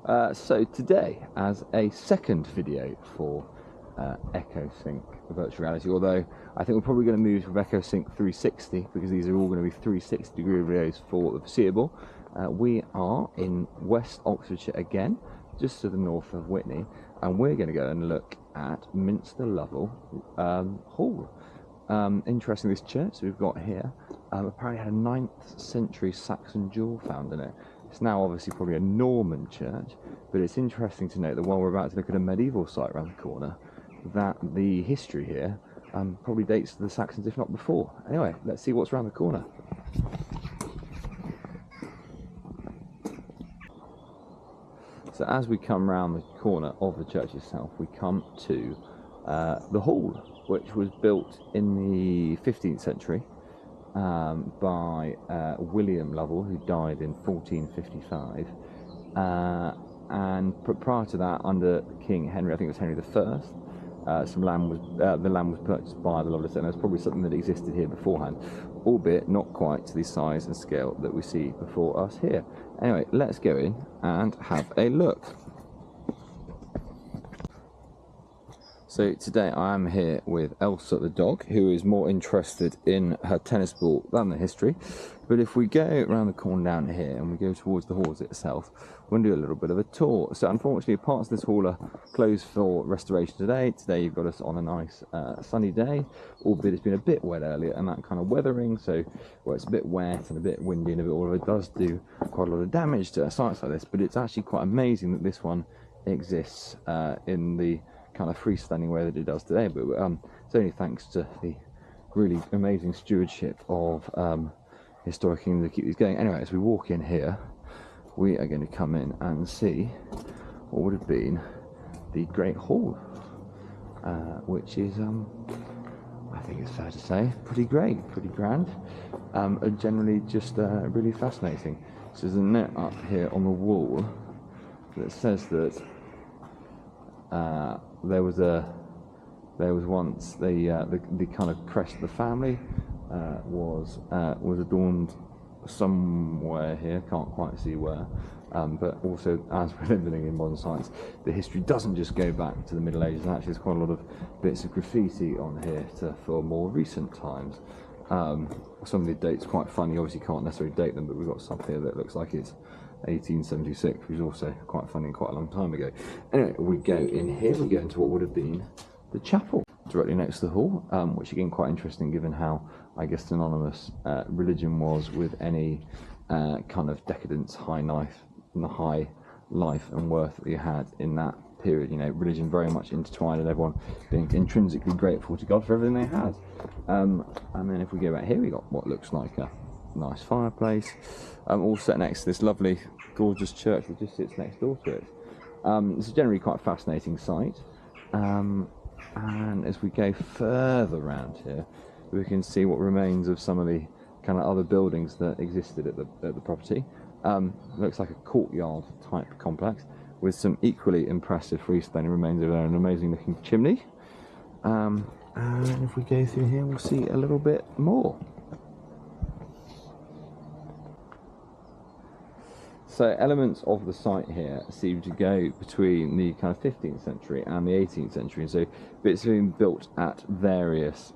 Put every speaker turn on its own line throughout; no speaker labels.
So today, as a second video for EchoSync virtual reality, although I think we're probably going to move to EchoSync 360 because these are all going to be 360-degree videos for the foreseeable. We are in West Oxfordshire again, just to the north of Witney, and we're going to go and look at Minster Lovell Hall. Interesting, this church we've got here apparently had a 9th century Saxon jewel found in it. It's now obviously probably a Norman church, but it's interesting to note that while we're about to look at a medieval site around the corner, that the history here probably dates to the Saxons, if not before. Anyway, let's see what's around the corner. So as we come round the corner of the church itself, we come to the hall, which was built in the 15th century by William Lovell, who died in 1455, and prior to that, under King Henry, I think it was Henry I, the land was purchased by the Lovells, and there's probably something that existed here beforehand, albeit not quite to the size and scale that we see before us here. Anyway, let's go in and have a look. So today I am here with Elsa the dog, who is more interested in her tennis ball than the history. But if we go around the corner down here and we go towards the halls itself, we're going to do a little bit of a tour. So unfortunately, parts of this hall are closed for restoration today. Today you've got us on a nice sunny day, albeit it's been a bit wet earlier and that kind of weathering. So well, it's a bit wet and a bit windy and a bit all of it does do quite a lot of damage to sites like this. But it's actually quite amazing that this one exists in the kind of freestanding way that it does today, but it's only thanks to the really amazing stewardship of Historic Kingdom to keep these going. Anyway, as we walk in here, we are going to come in and see what would have been the Great Hall, which is, I think it's fair to say, pretty great, pretty grand, and generally just really fascinating. So there's a note up here on the wall that says that there was once the kind of crest of the family was adorned somewhere here, can't quite see where, but also as we're living in modern science, the history doesn't just go back to the Middle Ages, and actually there's quite a lot of bits of graffiti on here for more recent times. Some of the dates quite funny, obviously can't necessarily date them, but we've got something here that looks like it's 1876, which is also quite funny and quite a long time ago. Anyway, we go in here, we go into what would have been the chapel directly next to the hall, which again quite interesting given how, I guess, synonymous religion was with any kind of decadence, high life and worth that you had in that period. You know, religion very much intertwined and everyone being intrinsically grateful to God for everything they had. And then if we go back here, we got what looks like a nice fireplace, all set next to this lovely, gorgeous church that just sits next door to it. It's a generally quite fascinating site. And as we go further around here, we can see what remains of some of the kind of other buildings that existed at the property. Looks like a courtyard type complex with some equally impressive freestanding remains over there, an amazing looking chimney. And if we go through here, we'll see a little bit more. So elements of the site here seem to go between the kind of 15th century and the 18th century, and so bits have been built at various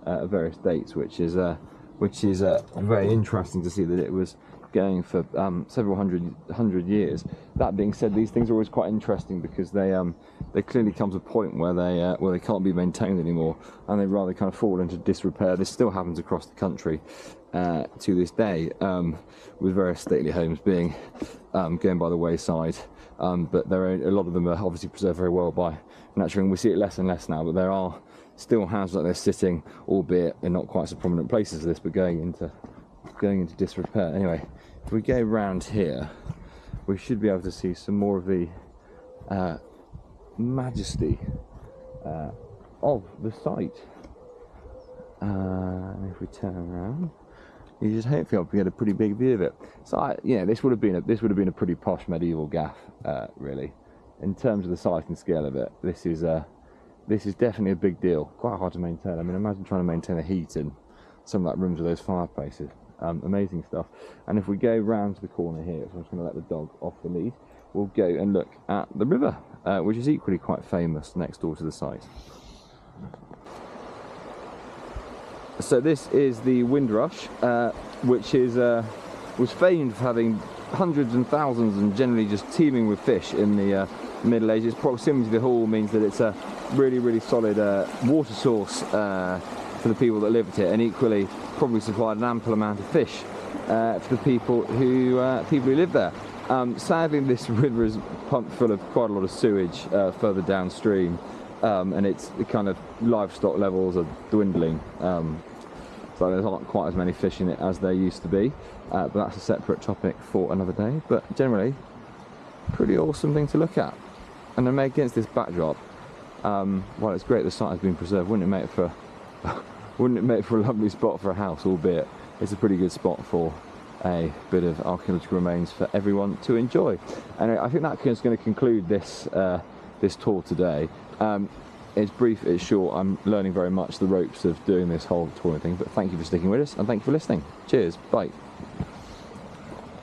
dates, which is very interesting to see that it was going for several hundred years. That being said, these things are always quite interesting because they clearly come to a point where they can't be maintained anymore, and they rather kind of fall into disrepair. This still happens across the country to this day, with various stately homes being going by the wayside, but a lot of them are obviously preserved very well by nature, and we see it less and less now, but there are still houses like this sitting, albeit in not quite so prominent places as this, but going into disrepair. Anyway, if we go round here, we should be able to see some more of the majesty of the site. And if we turn around, you just hopefully be able to get a pretty big view of it. So this would have been a pretty posh medieval gaff, really. In terms of the size and scale of it, this is definitely a big deal. Quite hard to maintain. I mean, imagine trying to maintain the heat in some of that rooms with those fireplaces. amazing stuff. And if we go round to the corner here, so I'm just going to let the dog off the lead, we'll go and look at the river, which is equally quite famous next door to the site. So this is the Windrush, which was famed for having hundreds and thousands and generally just teeming with fish in the Middle Ages. Proximity to the hall means that it's a really, really solid water source for the people that lived here, and equally probably supplied an ample amount of fish for the people who live there. Sadly, this river is pumped full of quite a lot of sewage further downstream, and it's the kind of livestock levels are dwindling. So there's not quite as many fish in it as there used to be, but that's a separate topic for another day. But generally, pretty awesome thing to look at. And then against this backdrop, well, it's great the site has been preserved. Wouldn't it make for a lovely spot for a house? Albeit it's a pretty good spot for a bit of archaeological remains for everyone to enjoy. And I think that is going to conclude this this tour today. It's brief, it's short. I'm learning very much the ropes of doing this whole touring thing, but thank you for sticking with us and thank you for listening. Cheers, bye.